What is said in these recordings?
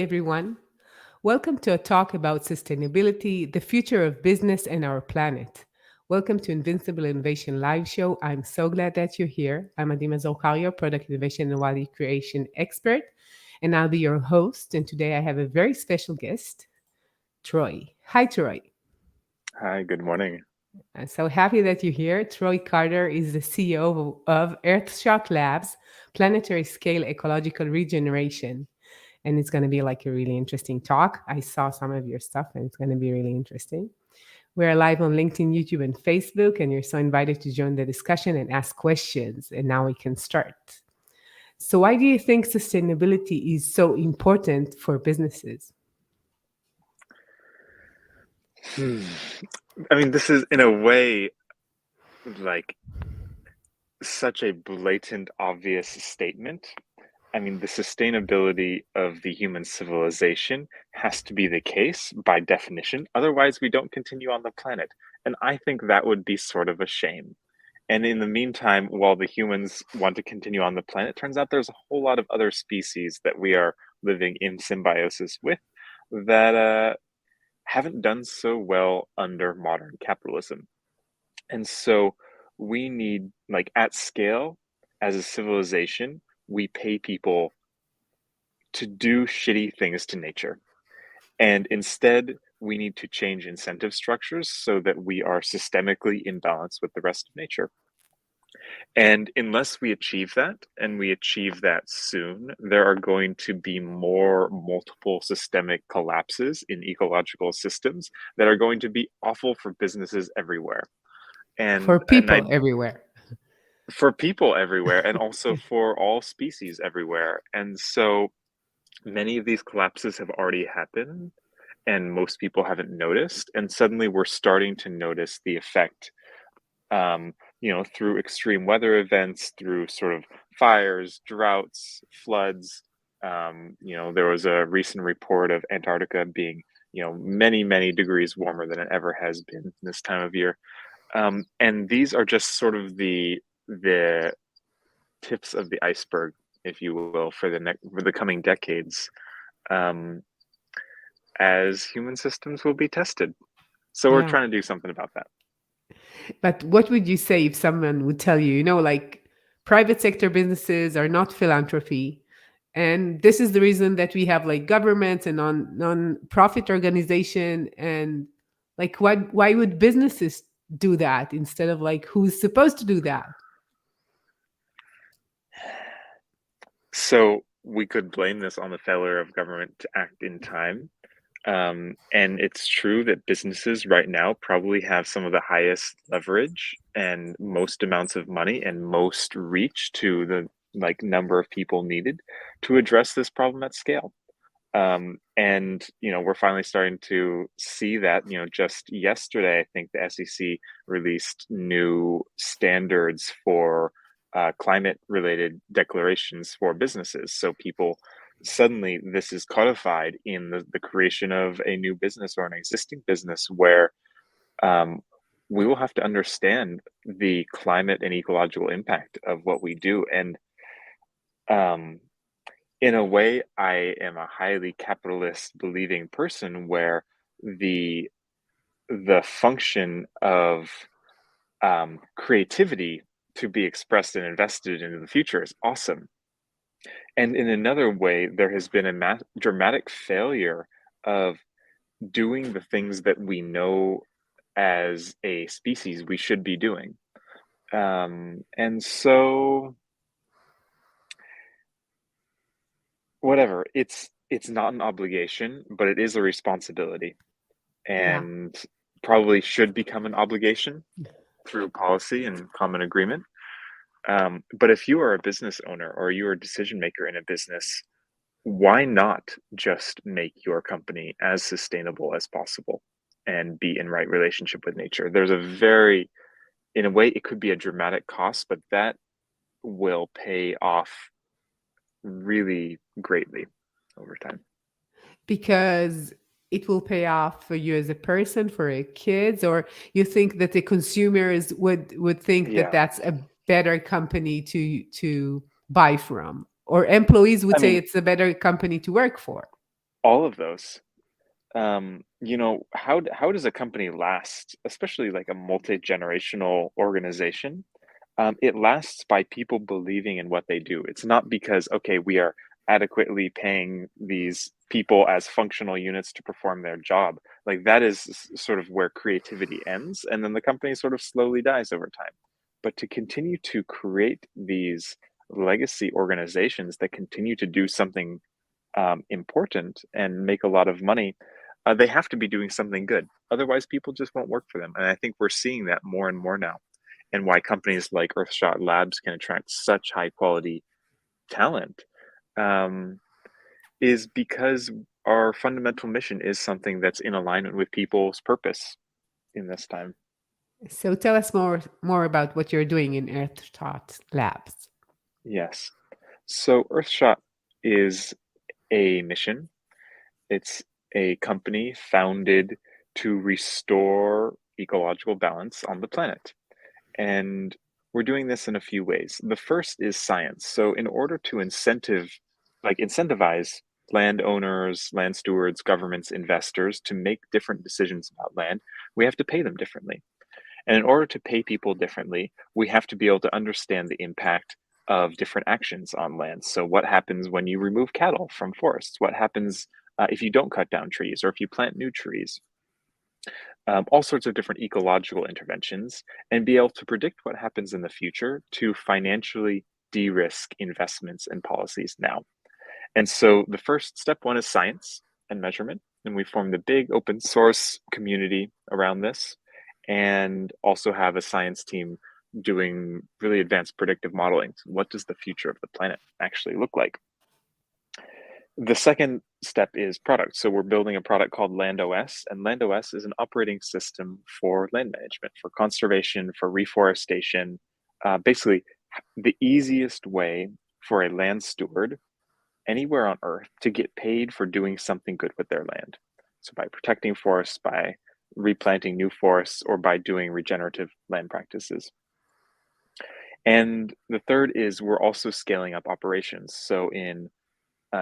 everyone. Welcome to a talk about sustainability, the future of business, and our planet. Welcome to Invincible Innovation Live Show. I'm so glad that you're here. I'm Mazor, Kario, Product Innovation and Value Creation Expert, and I'll be your host. And today I have a very special guest, Troy. Hi, Troy. Hi, good morning. I'm so happy that you're here. Troy Carter is the CEO of Earthshot Labs, Planetary-Scale Ecological Regeneration. And it's going to be like a really interesting talk. I saw some of your stuff and it's going to be really interesting. We're live on LinkedIn, YouTube, and Facebook, and you're so invited to join the discussion and ask questions. And now we can start. So, why do you think sustainability is so important for businesses? Hmm. I mean, this is in a way like such a blatant, obvious statement. I mean, the sustainability of the human civilization has to be the case by definition. Otherwise, we don't continue on the planet. And I think that would be sort of a shame. And in the meantime, while the humans want to continue on the planet, turns out there's a whole lot of other species that we are living in symbiosis with that haven't done so well under modern capitalism. And so we need, like, at scale, as a civilization, we pay people to do shitty things to nature. And instead, we need to change incentive structures so that we are systemically in balance with the rest of nature. And unless we achieve that, and we achieve that soon, there are going to be more multiple systemic collapses in ecological systems that are going to be awful for businesses everywhere. For And I people everywhere. for people everywhere and also for all species everywhere. And so many of these collapses have already happened and most people haven't noticed. And suddenly we're starting to notice the effect through extreme weather events, through sort of fires, droughts, floods. There was a recent report of Antarctica being, many, many degrees warmer than it ever has been this time of year. And these are just sort of the tips of the iceberg, if you will, for the coming decades, um, as human systems will be tested. So we're Yeah. trying to do something about that. But what would you say if someone would tell you, like private sector businesses are not philanthropy? And this is the reason that we have like governments and non-profit organization, and like why would businesses do that instead of like who's supposed to do that? So we could blame this on the failure of government to act in time. And it's true that businesses right now probably have some of the highest leverage and most amounts of money and most reach to the number of people needed to address this problem at scale. And we're finally starting to see that. Just yesterday, I think the SEC released new standards for climate related declarations for businesses. So people suddenly, this is codified in the creation of a new business or an existing business where um, we will have to understand the climate and ecological impact of what we do. And um, in a way, I am a highly capitalist believing person where the the function of creativity to be expressed and invested in the future is awesome. And in another way, there has been a dramatic failure of doing the things that we know as a species we should be doing. And so, whatever, it's not an obligation, but it is a responsibility, Yeah. and probably should become an obligation through policy and common agreement. But if you are a business owner or you are a decision maker in a business, why not just make your company as sustainable as possible and be in right relationship with nature? In a way, it could be a dramatic cost, but that will pay off really greatly over time. Because it will pay off for you as a person, for your kids, or you think that the consumers would think that Yeah. that's a better company to buy from, or employees would I say mean, it's a better company to work for. All of those. How does a company last, especially like a multi-generational organization? It lasts by people believing in what they do. It's not because, okay, we are adequately paying these people as functional units to perform their job. Like that is sort of where creativity ends, and then the company sort of slowly dies over time. But to continue to create these legacy organizations that continue to do something important and make a lot of money, they have to be doing something good. Otherwise, people just won't work for them. And I think we're seeing that more and more now. And why companies like Earthshot Labs can attract such high quality talent um, is because our fundamental mission is something that's in alignment with people's purpose in this time. So tell us more about what you're doing in Earthshot Labs. Yes. So Earthshot is a mission. It's a company founded to restore ecological balance on the planet. And we're doing this in a few ways. The first is science. So in order to incentivize landowners, land stewards, governments, investors to make different decisions about land, we have to pay them differently. And in order to pay people differently, we have to be able to understand the impact of different actions on land. So what happens when you remove cattle from forests? What happens if you don't cut down trees or if you plant new trees? All sorts of different ecological interventions, and be able to predict what happens in the future to financially de-risk investments and policies now. And so the first step one is science and measurement, and we formed a big open source community around this, and also have a science team doing really advanced predictive modeling. So what does the future of the planet actually look like? The second step is product. So we're building a product called LandOS, and LandOS is an operating system for land management, for conservation, for reforestation. Basically, the easiest way for a land steward anywhere on Earth to get paid for doing something good with their land. So by protecting forests, by replanting new forests, or by doing regenerative land practices. And the third is we're also scaling up operations. So in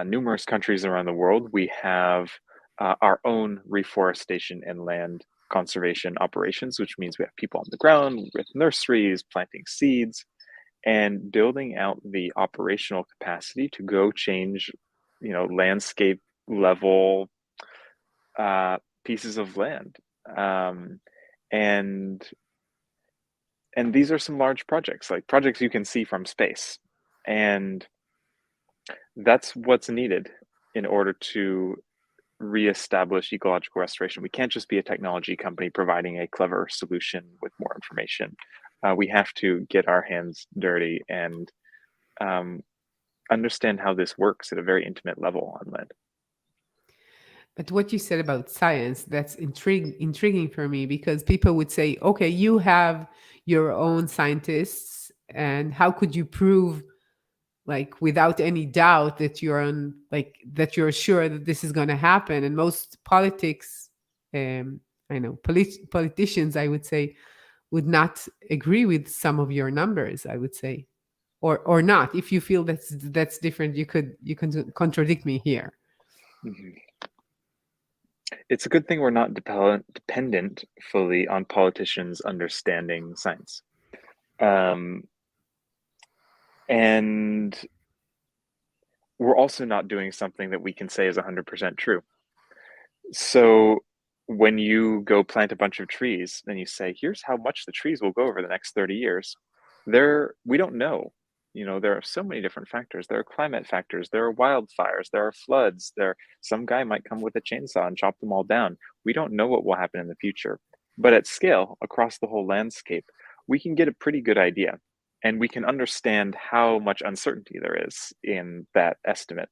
numerous countries around the world, we have our own reforestation and land conservation operations, which means we have people on the ground with nurseries, planting seeds, and building out the operational capacity to go change, landscape level pieces of land. And these are some large projects, like projects you can see from space. And that's what's needed in order to reestablish ecological restoration. We can't just be a technology company providing a clever solution with more information. We have to get our hands dirty and understand how this works at a very intimate level on land. But what you said about science, that's intriguing for me, because people would say, okay, you have your own scientists, and how could you prove, like, without any doubt that that you're sure that this is going to happen? And most I know politicians, I would say, would not agree with some of your numbers, I would say, or not. If you feel that's different, you can contradict me here. Mm-hmm. It's a good thing we're not dependent fully on politicians understanding science. And we're also not doing something that we can say is 100% true. So when you go plant a bunch of trees and you say, here's how much the trees will go over the next 30 years, we don't know. There are so many different factors. There are climate factors, there are wildfires, there are floods, some guy might come with a chainsaw and chop them all down. We don't know what will happen in the future. But at scale, across the whole landscape, we can get a pretty good idea, and we can understand how much uncertainty there is in that estimate.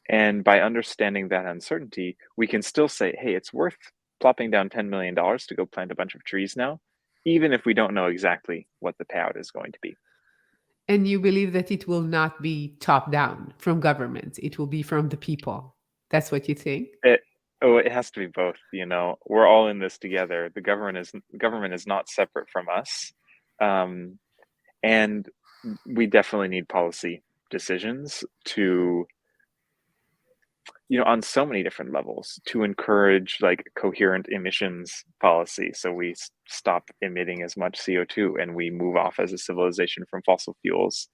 And by understanding that uncertainty, we can still say, hey, it's worth plopping down $10 million to go plant a bunch of trees now, even if we don't know exactly what the payout is going to be. And you believe that it will not be top down from government, it will be from the people. That's what you think? It has to be both. We're all in this together. The government is not separate from us. And we definitely need policy decisions to on so many different levels to encourage like coherent emissions policy. So we stop emitting as much CO2 and we move off as a civilization from fossil fuels,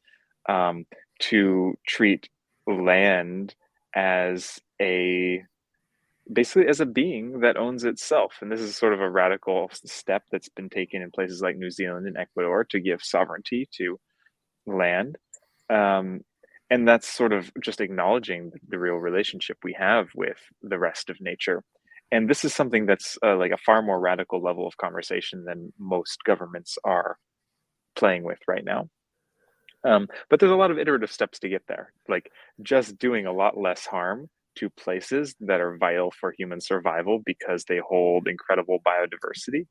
to treat land as a basically as a being that owns itself. And this is sort of a radical step that's been taken in places like New Zealand and Ecuador to give sovereignty to land. Um, and that's sort of just acknowledging the real relationship we have with the rest of nature. And this is something that's like a far more radical level of conversation than most governments are playing with right now. But there's a lot of iterative steps to get there, like just doing a lot less harm to places that are vital for human survival because they hold incredible biodiversity.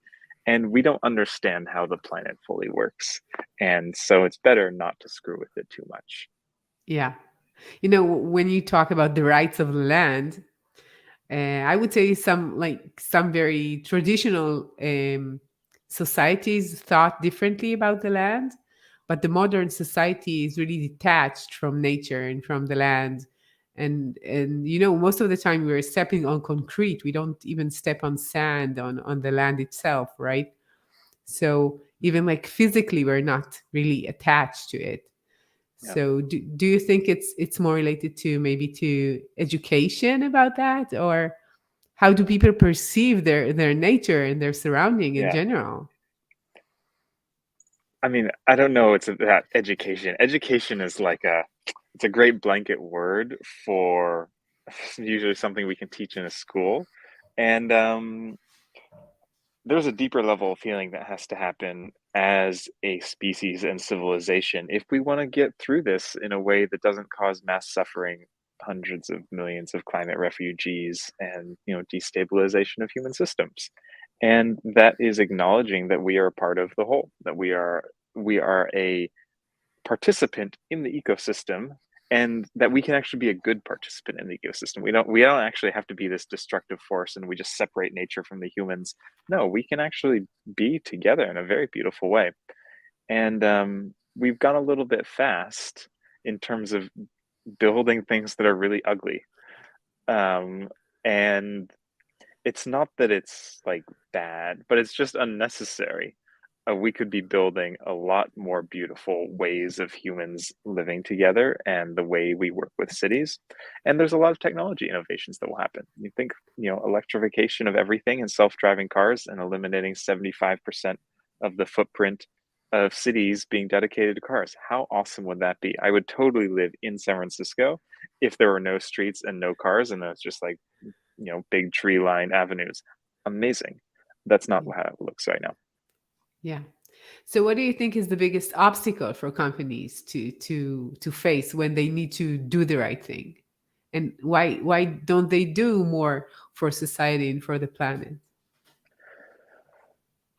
And we don't understand how the planet fully works. And so it's better not to screw with it too much. Yeah. When you talk about the rights of the land, I would say some very traditional societies thought differently about the land, but the modern society is really detached from nature and from the land. And most of the time we're stepping on concrete. We don't even step on sand on the land itself, right? So even like physically, we're not really attached to it. Yeah. So do you think it's more related to maybe to education about that, or how do people perceive their nature and their surrounding in Yeah. general? I mean, I don't know. It's about education. Education is like it's a great blanket word for usually something we can teach in a school. And there's a deeper level of feeling that has to happen as a species and civilization if we want to get through this in a way that doesn't cause mass suffering, hundreds of millions of climate refugees, and destabilization of human systems. And that is acknowledging that we are a part of the whole, that we are a participant in the ecosystem, and that we can actually be a good participant in the ecosystem. We don't actually have to be this destructive force and we just separate nature from the humans. No, we can actually be together in a very beautiful way. And we've gone a little bit fast in terms of building things that are really ugly. And it's not that it's like bad, but it's just unnecessary. We could be building a lot more beautiful ways of humans living together and the way we work with cities. And there's a lot of technology innovations that will happen. You think, electrification of everything and self-driving cars and eliminating 75% of the footprint of cities being dedicated to cars. How awesome would that be? I would totally live in San Francisco if there were no streets and no cars and there's just like, big tree lined avenues. Amazing. That's not Yeah. how it looks right now. Yeah. So what do you think is the biggest obstacle for companies to face when they need to do the right thing? And why don't they do more for society and for the planet?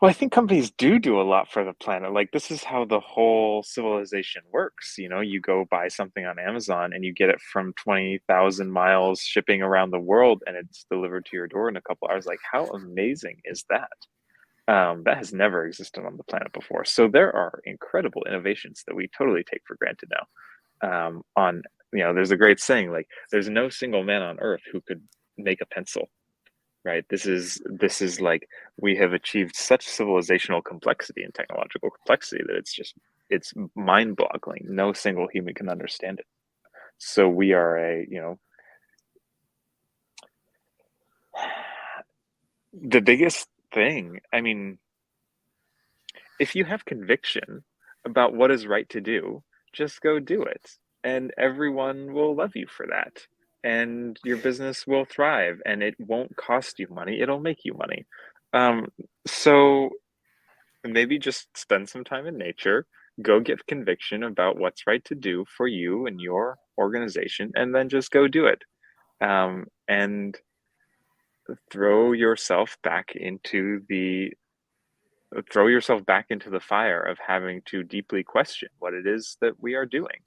Well, I think companies do a lot for the planet. Like, this is how the whole civilization works. You go buy something on Amazon and you get it from 20,000 miles shipping around the world and it's delivered to your door in a couple hours. Like, how amazing is that? That has never existed on the planet before. So there are incredible innovations that we totally take for granted now. There's a great saying, like, there's no single man on earth who could make a pencil, right? This is like we have achieved such civilizational complexity and technological complexity that it's mind-boggling. No single human can understand it. So we are the biggest thing. I mean, if you have conviction about what is right to do, just go do it. And everyone will love you for that. And your business will thrive and it won't cost you money. It'll make you money. So maybe just spend some time in nature, go get conviction about what's right to do for you and your organization, and then just go do it. And throw yourself back into the throw yourself back into the fire of having to deeply question what it is that we are doing.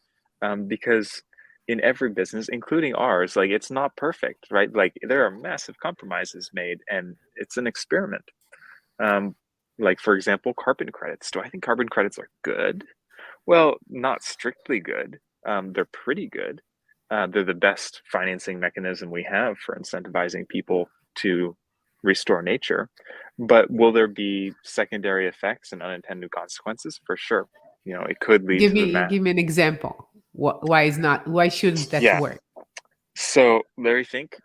Because in every business, including ours, like it's not perfect, right? Like there are massive compromises made and it's an experiment. Um, like for example, carbon credits. Do I think carbon credits are good? Well, not strictly good. They're pretty good. They're the best financing mechanism we have for incentivizing people to restore nature. But will there be secondary effects and unintended consequences? For sure. It could lead to the Give me an example. Why is not? Why shouldn't that yeah. work? So Larry Fink,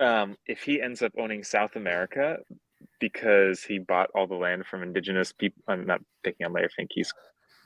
if he ends up owning South America because he bought all the land from indigenous people, I'm not picking on Larry Fink. He's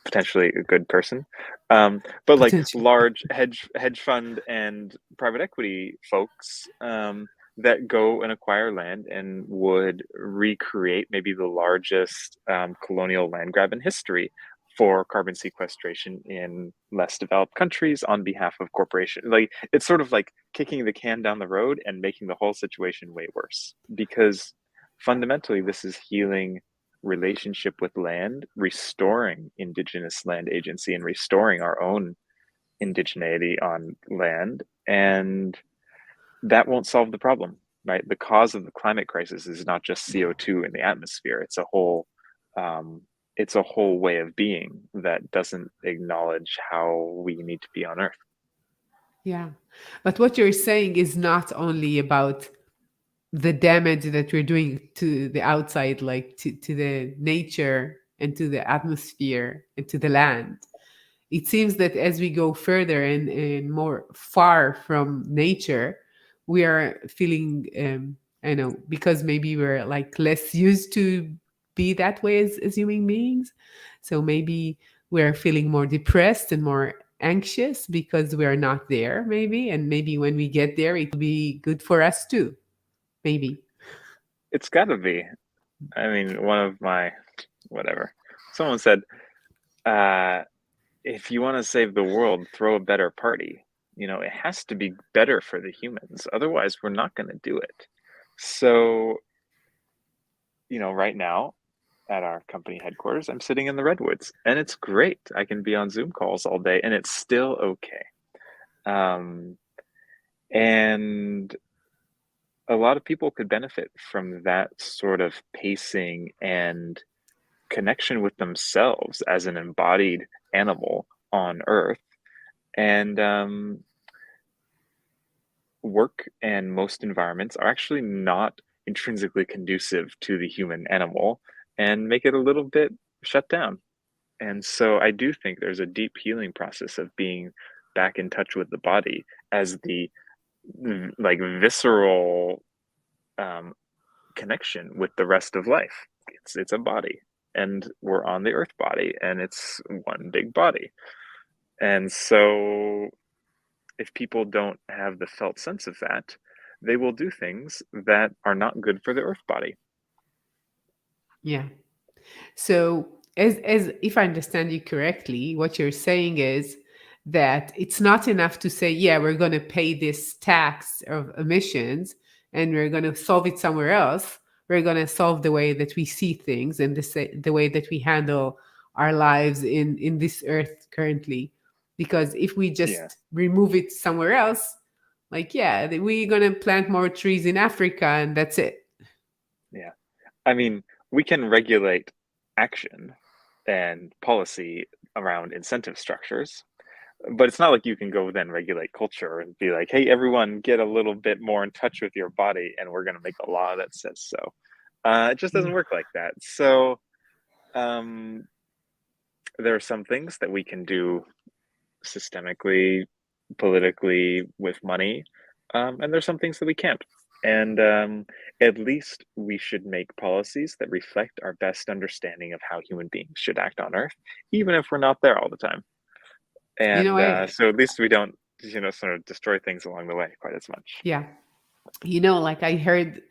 potentially a good person. But like Potential. large hedge fund and private equity folks that go and acquire land and would recreate maybe the largest colonial land grab in history for carbon sequestration in less developed countries on behalf of corporations. Like it's sort of like kicking the can down the road and making the whole situation way worse, because fundamentally this is healing relationship with land, restoring indigenous land agency and restoring our own indigeneity on land. And that won't solve the problem, right? The cause of the climate crisis is not just CO2 in the atmosphere. Um, it's a whole way of being that doesn't acknowledge how we need to be on Earth. Yeah. But what you're saying is not only about the damage that we're doing to the outside, like to the nature and to the atmosphere and to the land. It seems that as we go further and more far from nature, we are feeling, I know, because maybe we're like less used to be that way as human beings. So maybe we're feeling more depressed and more anxious because we're not there, maybe. And maybe when we get there, it will be good for us too. Maybe. It's got to be. I mean, one of my, whatever, someone said, uh, if you want to save the world, throw a better party. It has to be better for the humans. Otherwise, we're not going to do it. So, right now at our company headquarters, I'm sitting in the redwoods and it's great. I can be on Zoom calls all day and it's still okay. Um, and a lot of people could benefit from that sort of pacing and connection with themselves as an embodied animal on Earth. And work and most environments are actually not intrinsically conducive to the human animal and make it a little bit shut down. And so I do think there's a deep healing process of being back in touch with the body as the like visceral um, connection with the rest of life. It's a body, and we're on the earth body, and it's one big body. And so if people don't have the felt sense of that, they will do things that are not good for the earth body. Yeah. So, as if I understand you correctly, what you're saying is that it's not enough to say, yeah, we're going to pay this tax of emissions and we're going to solve it somewhere else. We're going to solve the way that we see things and the way that we handle our lives in this earth currently. Because if we Yeah, just remove it somewhere else, like, yeah, we're going to plant more trees in Africa and that's it. yeah. I mean, we can regulate action and policy around incentive structures, but it's not like you can go then regulate culture and be like, hey, everyone, get a little bit more in touch with your body, and we're going to make a law that says so. It just doesn't Yeah. work like that. So um, there are some things that we can do systemically, politically, with money, and there's some things that we can't. And at least we should make policies that reflect our best understanding of how human beings should act on Earth, even if we're not there all the time. You know, And so at least we don't, sort of destroy things along the way quite as much. yeah. Like I heard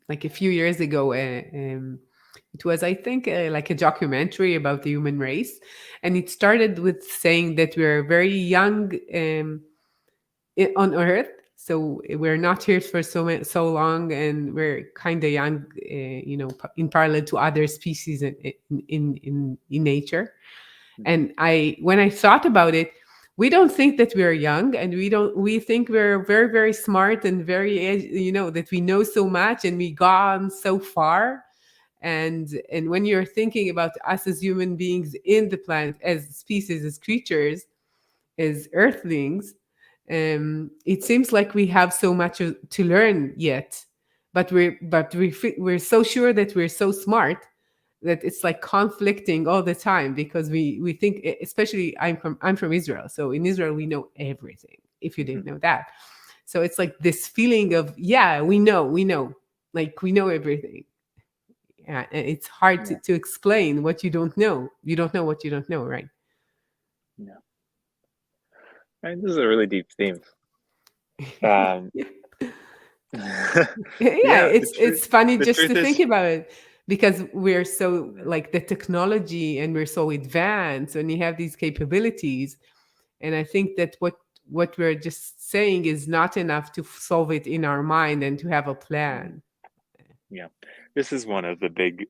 like a few years ago, it was, I think, like a documentary about the human race. And it started with saying that we're very young on Earth. So we're not here for so long, and we're kind of young, in parallel to other species in nature. Mhm. And when I thought about it, we don't think that we're young, and we think we're very, very smart and very, that we know so much and we gone so far. And when you're thinking about us as human beings in the planet, as species, as creatures, as earthlings, It seems like we have so much to learn yet, but we're so sure that we're so smart that it's like conflicting all the time, because we think, especially I'm from Israel, so in Israel we know everything, if you didn't Mhm. know that. So it's like this feeling of, yeah, we know, like we know everything. Yeah, and it's hard to, Yeah. to explain what you don't know. You don't know what you don't know, right? Yeah. I mean, this is a really deep theme. Um, Yeah, yeah, it's funny the just truth to think is, about it, because we're so, like, the technology, and we're so advanced, and you have these capabilities, and I think that what we're just saying is not enough to solve it in our mind and to have a mm, plan. yeah, this is one of the big,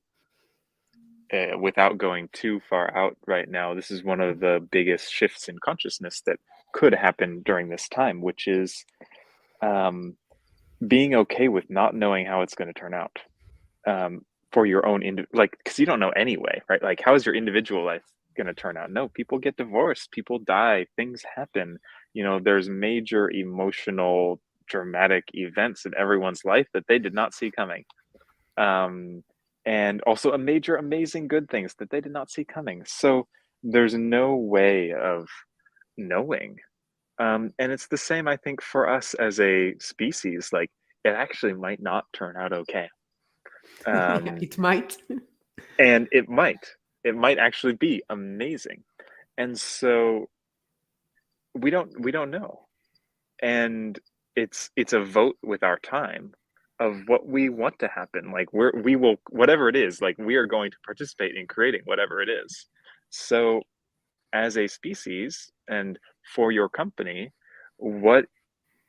without going too far out right now, this is one of the biggest shifts in consciousness that could happen during this time, which is um, being okay with not knowing how it's going to turn out. um, for your own like, because you don't know anyway, right? Like, how is your individual life going to turn out? No, people get divorced, people die, things happen. There's major emotional, dramatic events in everyone's life that they did not see coming. um, and also a major, amazing good things that they did not see coming. So there's no way of knowing. And it's the same, I think, for us as a species. Like, it actually might not turn out okay. Yeah, um, it might. and it might actually be amazing. And so we don't know. And it's a vote with our time of what we want to happen. Like, we will, whatever it is, like, we are going to participate in creating whatever it is. So as a species, and for your company, what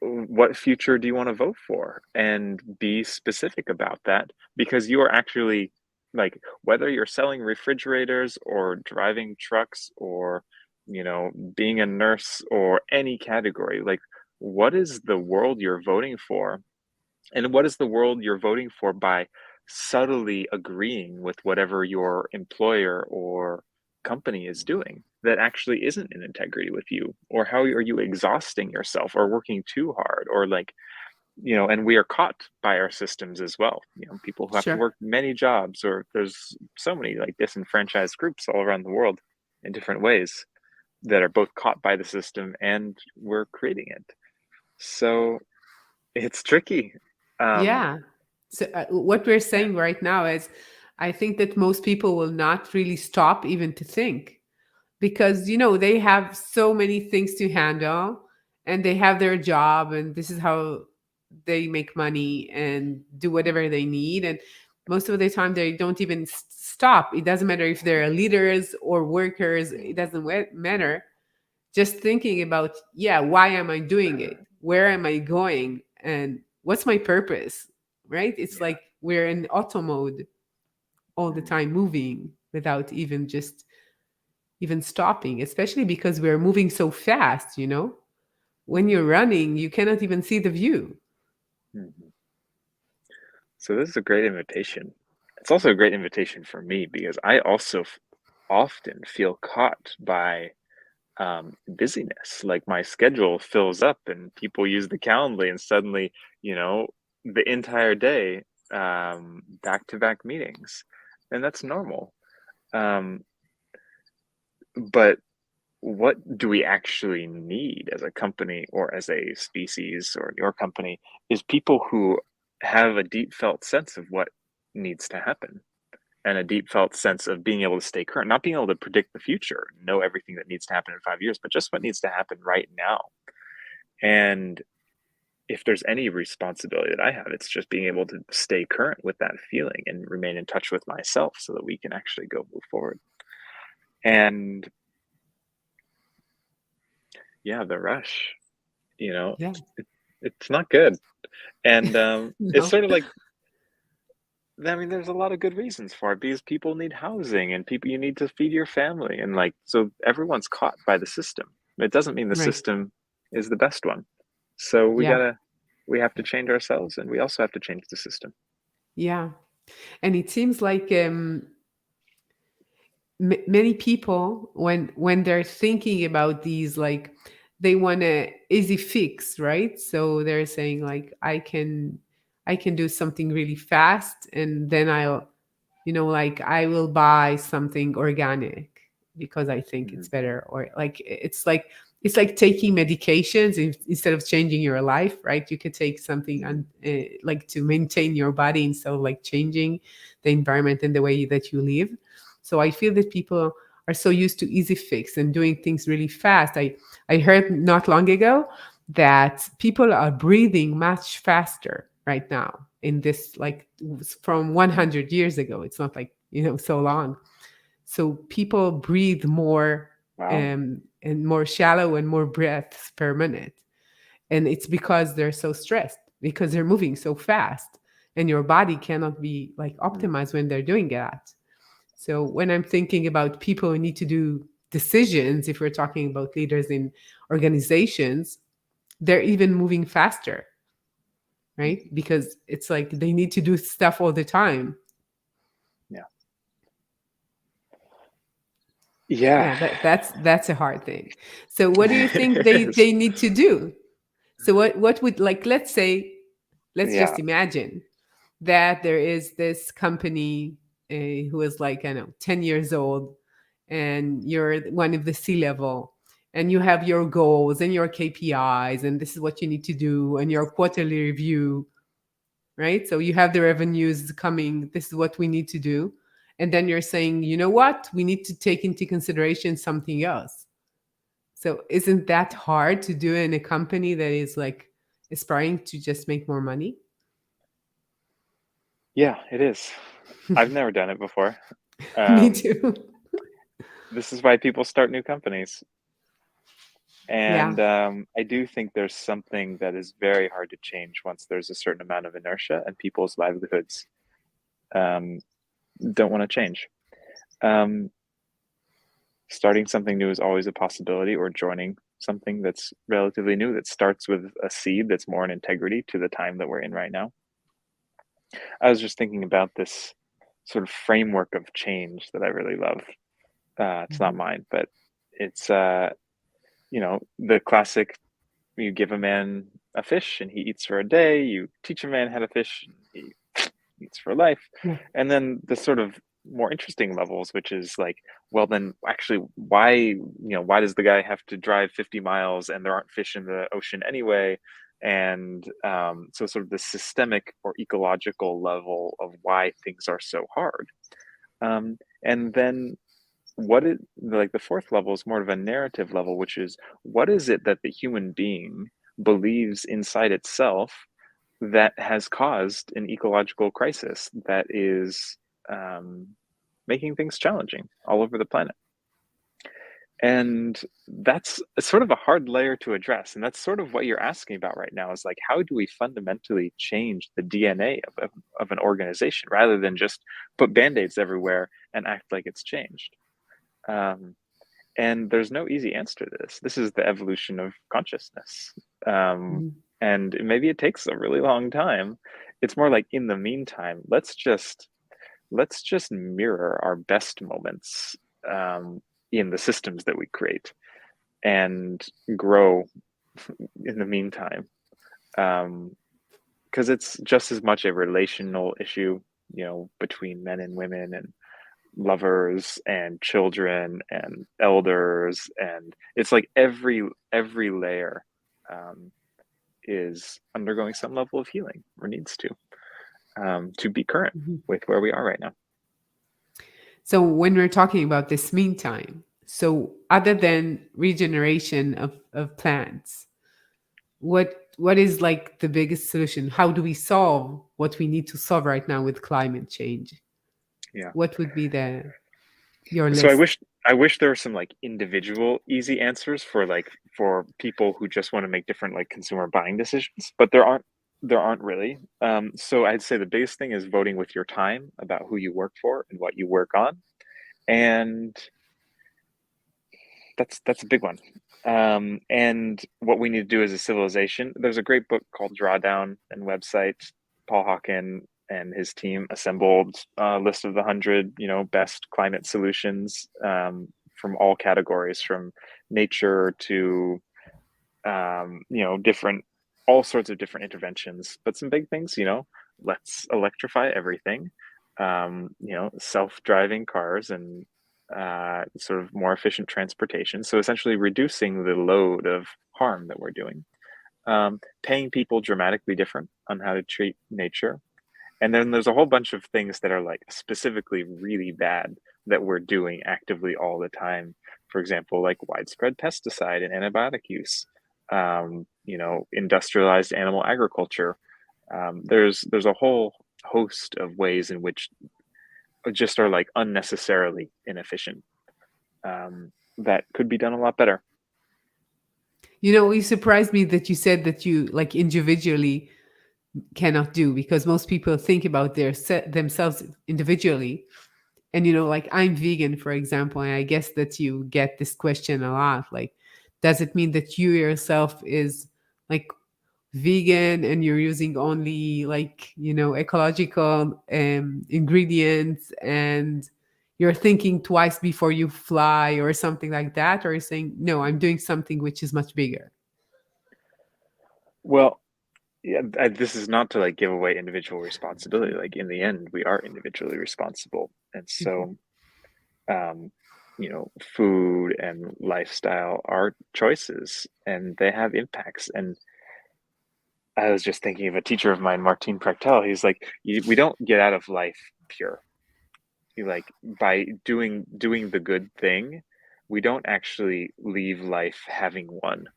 what future do you want to vote for, and be specific about that, because you are actually, like, whether you're selling refrigerators or driving trucks, or being a nurse, or any category, like, what is the world you're voting for, and what is the world you're voting for by subtly agreeing with whatever your employer or company is doing that actually isn't in integrity with you? Or how are you exhausting yourself, or working too hard, or, like, and we are caught by our systems as well. People who have to Sure. work many jobs, or there's so many, like, disenfranchised groups all around the world in different ways that are both caught by the system and we're creating it. So it's tricky. um Yeah. So what we're saying right now is, I think that most people will not really stop even to think, because they have so many things to handle, and they have their job, and this is how they make money and do whatever they need, and most of the time they don't even stop. It doesn't matter if they're leaders or workers, it doesn't matter. Just thinking about, yeah, why am I doing it, where am I going, and what's my purpose, right? It's yeah. like we're in auto mode all the Mm. time, moving without even stopping, especially because we're moving so fast. When you're running, you cannot even see the view. Mhm. So this is a great invitation. It's also a great invitation for me, because I also often feel caught by busyness. Like, my schedule fills up, and people use the Calendly, and suddenly, the entire day, back-to-back meetings, and that's normal. Um, but what do we actually need as a company, or as a species, or your company, is people who have a deep felt sense of what needs to happen, and a deep felt sense of being able to stay current, not being able to predict the future, know everything that needs to happen in 5 years, but just what needs to happen right now. And if there's any responsibility that I have, it's just being able to stay current with that feeling and remain in touch with myself, so that we can actually go move forward. And yeah, the rush, you know, Yeah. it's not good. And it's No. sort of like, I mean, there's a lot of good reasons for it, because people need housing, and people, you need to feed your family, and, like, so everyone's caught by the system. It doesn't mean the Right. system is the best one. So Yeah. we have to change ourselves, and we also have to change the system. Yeah. And it seems like, many people, when they're thinking about these, like, they want a easy fix, right? So they're saying like I can do something really fast, and then I'll, like I will buy something organic because I think it's Mhm. better. Or like it's like taking medications instead of changing your life, right? You could take something Mhm. like to maintain your body instead of like changing the environment and the way that you live. So I feel that people are so used to easy fix and doing things really fast. I heard not long ago that people are breathing much faster right now in this, like from Mhm. 100 years ago. It's not like, so long. So people breathe more, Wow. and more shallow and more breaths per minute. And it's because they're so stressed, because they're moving so fast, and your body cannot be like Mhm. optimized when they're doing that. So when I'm thinking about people who need to do decisions, if we're talking about leaders in organizations, they're even moving faster, right? Mhm. Because it's like they need to do stuff all the time. Yeah. Yeah. Yeah, that's a hard thing. So what do you think It is. they need to do? So what would, like, let's Yeah. just imagine that there is this company, who is like, I don't know, 10 years old, and you're one of the C level, and you have your goals and your KPIs, and this is what you need to do, and your quarterly review, right? So you have the revenues coming, this is what we need to do. And then you're saying, you know what, we need to take into consideration something else. So isn't that hard to do in a company that is like aspiring to just make more money? Yeah, it is. I've never done it before. Me Um, too. this is why people start new companies. Yeah. And I do think there's something that is very hard to change once there's a certain amount of inertia and people's livelihoods um, don't want to change. Um, Starting something new is always a possibility, or joining something that's relatively new that starts with a seed that's more in integrity to the time that we're in right now. I was just thinking about this sort of framework of change that I really love. It's not Mhm. mine, but it's the classic: you give a man a fish and he eats for a day, you teach a man how to fish and he eats for life. Yeah. And then the sort of more interesting levels, which is like, well, then actually, why does the guy have to drive 50 miles and there aren't fish in the ocean anyway? And so, sort of the systemic or ecological level of why things are so hard. And then like the fourth level is more of a narrative level, which is, what is it that the human being believes inside itself that has caused an ecological crisis that is um, making things challenging all over the planet? And that's sort of a hard layer to address. And that's sort of what you're asking about right now, is like, how do we fundamentally change the DNA of an organization rather than just put band-aids everywhere and act like it's changed? Um, and there's no easy answer to this. This is the evolution of consciousness. Um, Mhm. and maybe it takes a really long time. It's more like, in the meantime, let's just mirror our best moments in the systems that we create and grow in the meantime. Because it's just as much a relational issue, between men and women and lovers and children and elders, and it's like every layer um, is undergoing some level of healing, or needs to be current Mhm. with where we are right now. So when we're talking about this meantime, so other than regeneration of plants, what is like the biggest solution? How do we solve what we need to solve right now with climate change? Yeah. What would be the your So I list? wish I wish there were some like individual easy answers for people who just want to make different like consumer buying decisions, but there aren't really. So I'd say the biggest thing is voting with your time about who you work for and what you work on, and that's a big one. And what we need to do as a civilization, there's a great book called Drawdown and website. Paul Hawken and his team assembled a list of the 100, best climate solutions from all categories, from nature to different, all sorts of different interventions, but some big things, let's electrify everything, self-driving cars and sort of more efficient transportation. So essentially reducing the load of harm that we're doing, paying people dramatically different on how to treat nature. And then there's a whole bunch of things that are like specifically really bad that we're doing actively all the time. For example, like widespread pesticide and antibiotic use, industrialized animal agriculture. There's a whole host of ways in which just are like unnecessarily inefficient, that could be done a lot better. It surprised me that you said that you like individually cannot do, because most people think about themselves individually. And like I'm vegan, for example, and I guess that you get this question a lot, like, does it mean that you yourself is like vegan and you're using only like ecological ingredients, and you're thinking twice before you fly or something like that? Or you're saying, no, I'm doing something which is much bigger? Well, yeah, this is not to like give away individual responsibility. Like in the end, we are individually responsible, and Mhm. so um, food and lifestyle are choices, and they have impacts. And I was just thinking of a teacher of mine, Martin Prechtel. He's like, we don't get out of life pure. You like by doing the good thing, we don't actually leave life having won.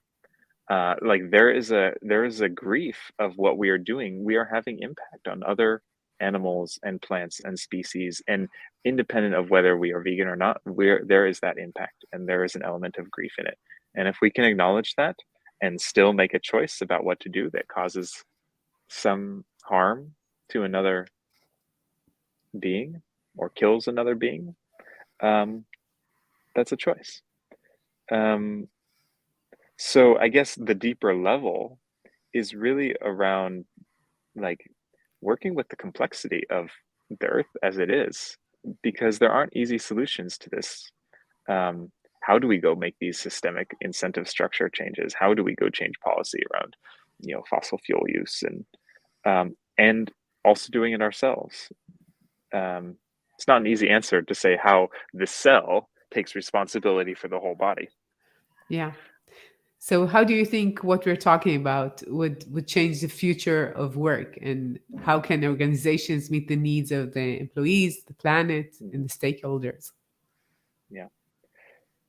Like there is a grief of what we are doing. We are having impact on other animals and plants and species, and independent of whether we are vegan or not, there is that impact, and there is an element of grief in it. And if we can acknowledge that and still make a choice about what to do that causes some harm to another being or kills another being, um, that's a choice. Um, so I guess the deeper level is really around like working with the complexity of the earth as it is, because there aren't easy solutions to this. How do we go make these systemic incentive structure changes? How do we go change policy around, fossil fuel use, and also doing it ourselves? It's not an easy answer to say how the cell takes responsibility for the whole body. Yeah. So how do you think what we're talking about would change the future of work, and how can organizations meet the needs of the employees, the planet, and the stakeholders? Yeah.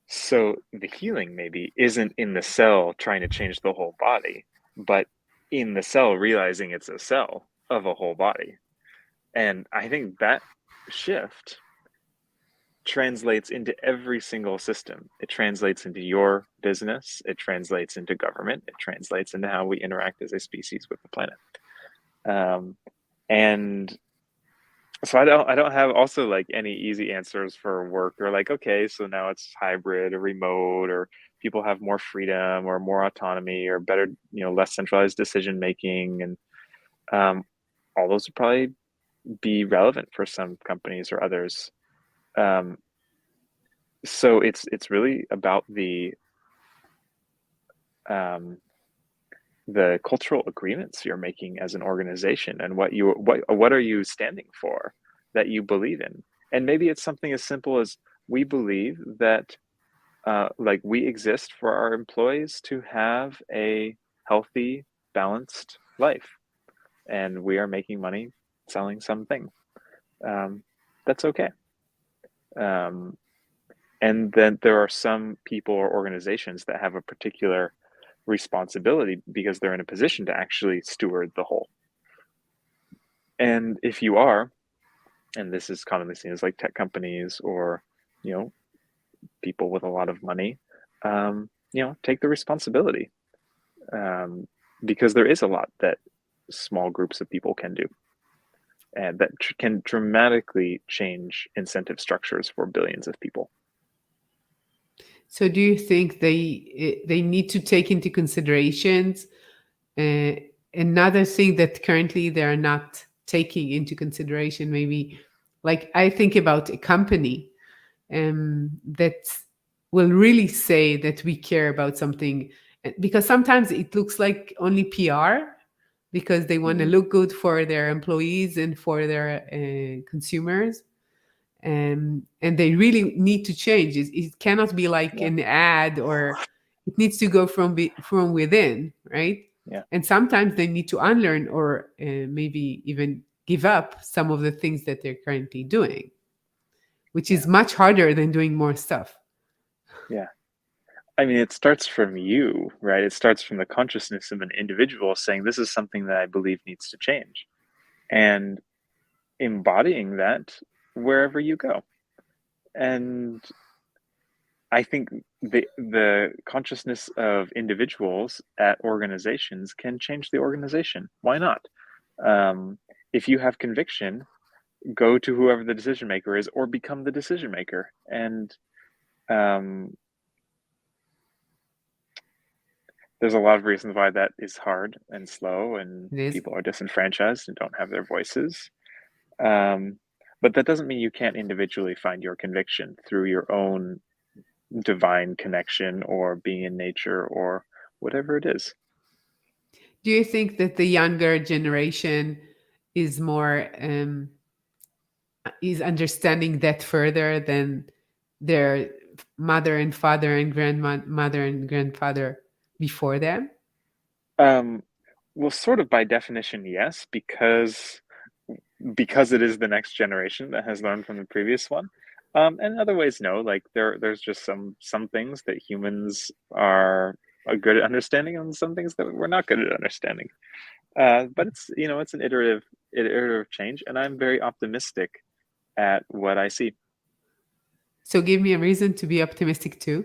So the healing maybe isn't in the cell trying to change the whole body, but in the cell realizing it's a cell of a whole body. And I think that shift translates into every single system. It translates into your business, it translates into government, it translates into how we interact as a species with the planet. Um, and so I don't have also like any easy answers for work, or like, okay, so now it's hybrid or remote, or people have more freedom or more autonomy or better, less centralized decision making. And um, all those would probably be relevant for some companies or others. Um, so it's really about um, the cultural agreements you're making as an organization, and what are you standing for that you believe in. And maybe it's something as simple as, we believe that like we exist for our employees to have a healthy, balanced life, and we are making money selling something. That's okay. um, and then there are some people or organizations that have a particular responsibility because they're in a position to actually steward the whole. And if you are, and this is commonly seen as like tech companies or, you know, people with a lot of money, take the responsibility, um, because there is a lot that small groups of people can do, and that can dramatically change incentive structures for billions of people. So do you think they need to take into considerations uh, another thing that currently they're not taking into consideration? Maybe like I think about a company that will really say that we care about something, Because sometimes it looks like only PR, because they want to Mhm. look good for their employees and for their consumers, and they really need to change. It cannot be like Yeah. an ad, or it needs to go from within, right? Yeah. And sometimes they need to unlearn, or maybe even give up some of the things that they're currently doing, which Yeah. is much harder than doing more stuff. Yeah. I mean, it starts from you, right? It starts from the consciousness of an individual saying, this is something that I believe needs to change, and embodying that wherever you go. And I think the consciousness of individuals at organizations can change the organization. Why not? Um, if you have conviction, go to whoever the decision maker is, or become the decision maker. And um, there's a lot of reasons why that is hard and slow, and It is. people are disenfranchised and don't have their voices. Um, but that doesn't mean you can't individually find your conviction through your own divine connection, or being in nature, or whatever it is. Do you think that the younger generation is more is understanding that further than their mother and father and grandmother and grandfather before them? Um, well, sort of by definition, yes, because it is the next generation that has learned from the previous one. And in other ways, no. Like there's just some things that humans are good at understanding, and some things that we're not good at understanding. But it's, it's an iterative change, and I'm very optimistic at what I see. So give me a reason to be optimistic too.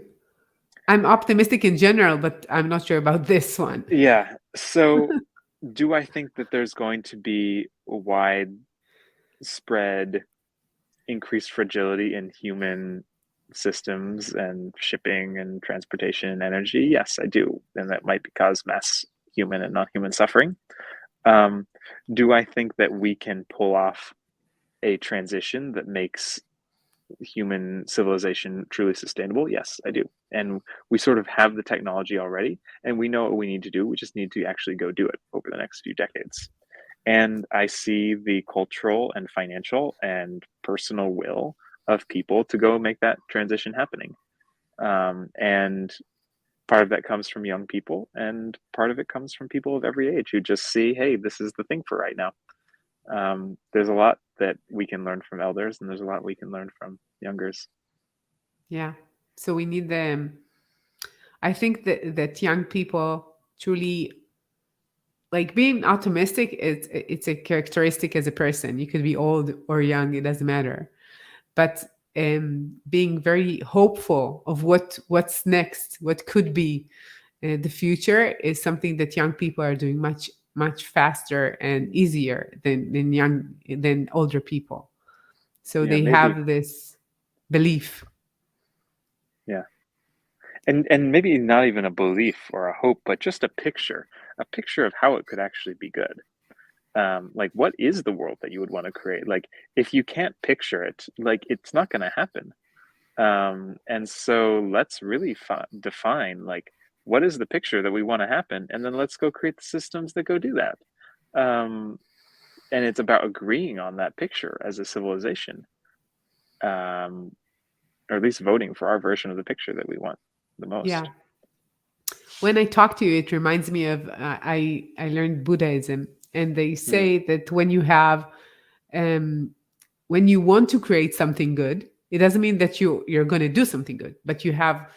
I'm optimistic in general, but I'm not sure about this one. Yeah. So, do I think that there's going to be a widespread increased fragility in human systems and shipping and transportation and energy? Yes, I do. And that might cause mass human and non-human suffering. Um, do I think that we can pull off a transition that makes human civilization truly sustainable? Yes, I do. And we sort of have the technology already, and we know what we need to do. We just need to actually go do it over the next few decades. And I see the cultural and financial and personal will of people to go make that transition happening. And part of that comes from young people, and part of it comes from people of every age who just see, hey, this is the thing for right now. There's a lot that we can learn from elders, and there's a lot we can learn from youngers. Yeah. So we need them. I think that young people truly, like, being optimistic, it's a characteristic as a person. You could be old or young, it doesn't matter. But being very hopeful of what's next, what could be the future, is something that young people are doing much faster and easier than older people. So Yeah, they maybe. have this belief. Yeah. And maybe not even a belief or a hope, but just a picture of how it could actually be good. Like, what is the world that you would want to create? Like, if you can't picture it, like, it's not going to happen. And so let's really define, like, what is the picture that we want to happen, and then let's go create the systems that go do that. Um, and it's about agreeing on that picture as a civilization, um, or at least voting for our version of the picture that we want the Yeah. most. When I talk to you, it reminds me of I learned Buddhism, and they Hmm. say that um, when you want to create something good, it doesn't mean that you're going to do something good, but you have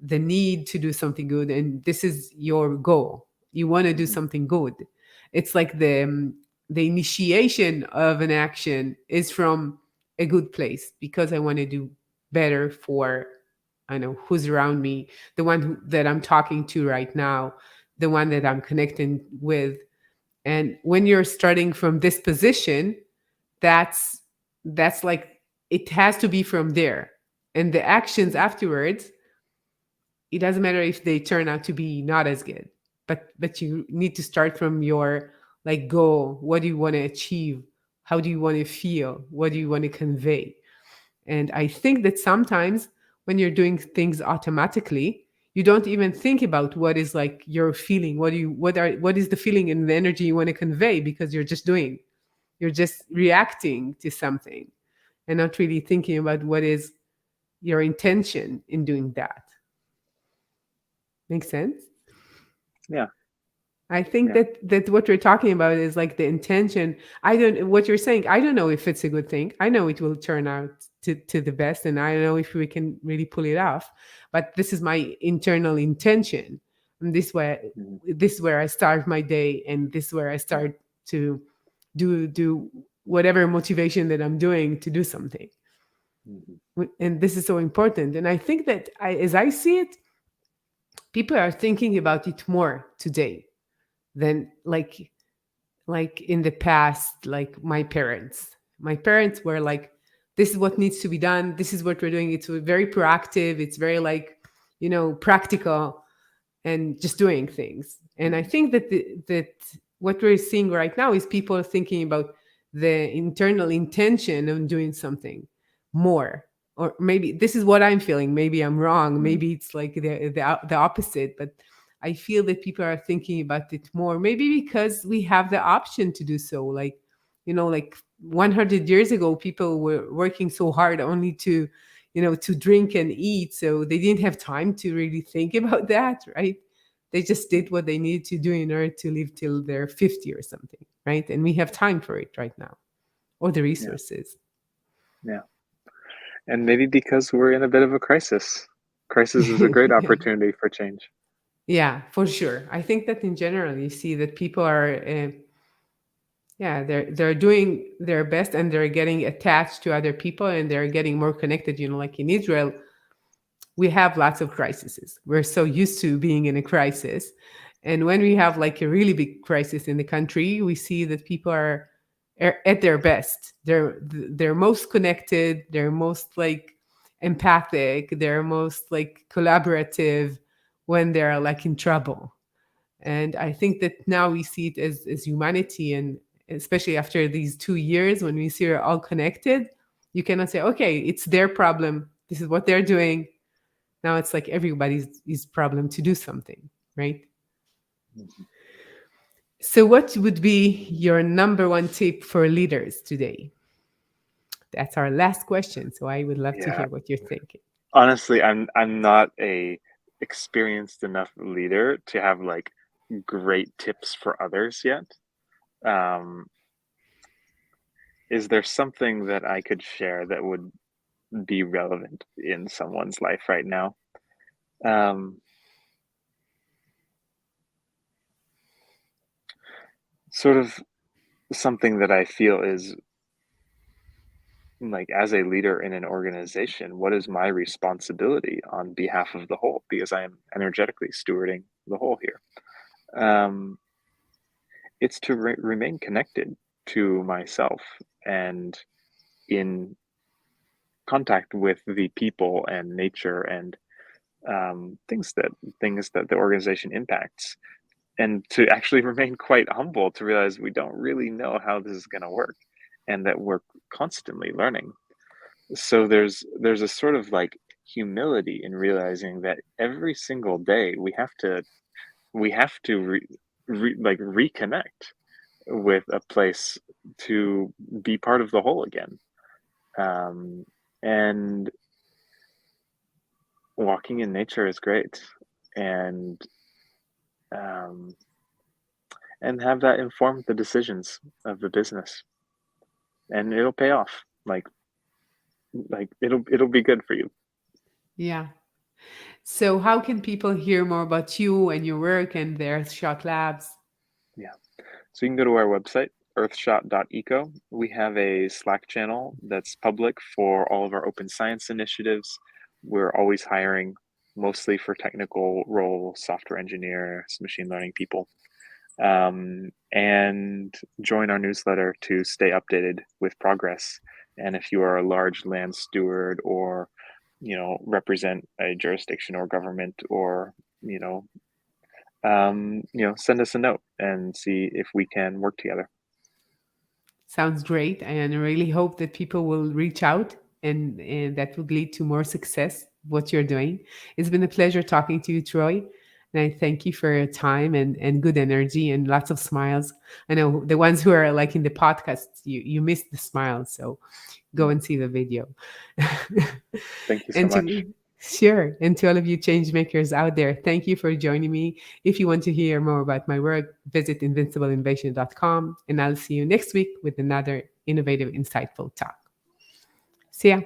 the need to do something good, and this is your goal. You want to do Hmm. something good. It's like the initiation of an action is from a good place, because I want to do better for, I know, who's around me, the one that I'm talking to right now, the one that I'm connecting with. And when you're starting from this position, that's like, it has to be from there. And the actions afterwards, it doesn't matter if they turn out to be not as good, but you need to start from your, like, goal. What do you want to achieve? How do you want to feel? What do you want to convey? And I think that sometimes when you're doing things automatically, you don't even think about what is like your feeling, what is the feeling and the energy you want to convey, because you're just doing, you're just reacting to something and not really thinking about what is your intention in doing that. Makes sense? Yeah. I think Yeah. that what we're talking about is like the intention. I don't, what you're saying, I don't know if it's a good thing. I know it will turn out to the best, and I don't know if we can really pull it off. But this is my internal intention. And Mhm. this is where I start my day, and this is where I Yeah. start to do whatever motivation that I'm doing to do something. Mhm. And this is so important. And I think that as I see it, people are thinking about it more today than like in the past. Like my parents were like, this is what needs to be done, this is what we're doing. It's very proactive, it's very like, practical, and just doing things. And I Mhm. think that what we're seeing right now is people thinking about the internal intention of doing something more. Or maybe this is what I'm feeling. Maybe I'm wrong. Mhm. Maybe it's like the opposite. But I feel that people are thinking about it more. Maybe because we have the option to do so. Like, like 100 years ago, people were working so hard only to drink and eat. So they didn't have time to really think about that, right? They just did what they needed to do in order to live till they're 50 or something, right? And we have time for it right now, or the Yeah. resources. Yeah. And maybe because we're in a bit of a crisis. Crisis is a great Yeah. opportunity for change. Yeah, for sure. I think that in general, you see that people are, yeah, they're doing their best, and they're getting attached to other people, and they're getting more connected. Like in Israel, we have lots of crises. We're so used to being in a crisis. And when we have like a really big crisis in the country, we see that people are at their best. They're most connected, they're most like empathic, they're most like collaborative when they're like in trouble. And I think that now we see it as humanity, and especially after these 2 years when we see we're all connected, you cannot say, okay, it's their problem. This is what they're doing. Now it's like everybody's his problem to do something, right? Mhm. So, what would be your number one tip for leaders today? That's our last question. So, I would love to Yeah. hear what you're thinking. Honestly, I'm not a experienced enough leader to have like great tips for others yet. Um, is there something that I could share that would be relevant in someone's life right now? Um, Sort of something that I feel is like, as a leader in an organization, what is my responsibility on behalf of the whole? Because I am energetically stewarding the whole here. Um, it's to remain connected to myself and in contact with the people and nature and things that the organization impacts, and to actually remain quite humble to realize we don't really know how this is going to work, and that we're constantly learning. So there's a sort of like humility in realizing that every single day we have to like reconnect with a place to be part of the whole again. um, and walking in nature is great, and um, and have that inform the decisions of the business, and it'll pay off. Like it'll be good for you. Yeah. So, how can people hear more about you and your work and the Earthshot Labs? Yeah. So you can go to our website, earthshot.eco. We have a Slack channel that's public for all of our open science initiatives. We're always hiring, mostly for technical roles, software engineers, machine learning people. And join our newsletter to stay updated with progress. And if you are a large land steward, or represent a jurisdiction or government, or you know send us a note and see if we can work together. Sounds great. And I really hope that people will reach out, and that would lead to more success. what you're doing. It's been a pleasure talking to you, Troy. And I thank you for your time and good energy and lots of smiles. I know the ones who are like in the podcast, you missed the smiles. So go and see the video. Thank you so And much. to sure, and to all of you change makers out there, thank you for joining me. If you want to hear more about my work, visit invincibleinnovation.com, and I'll see you next week with another innovative, insightful talk. See ya.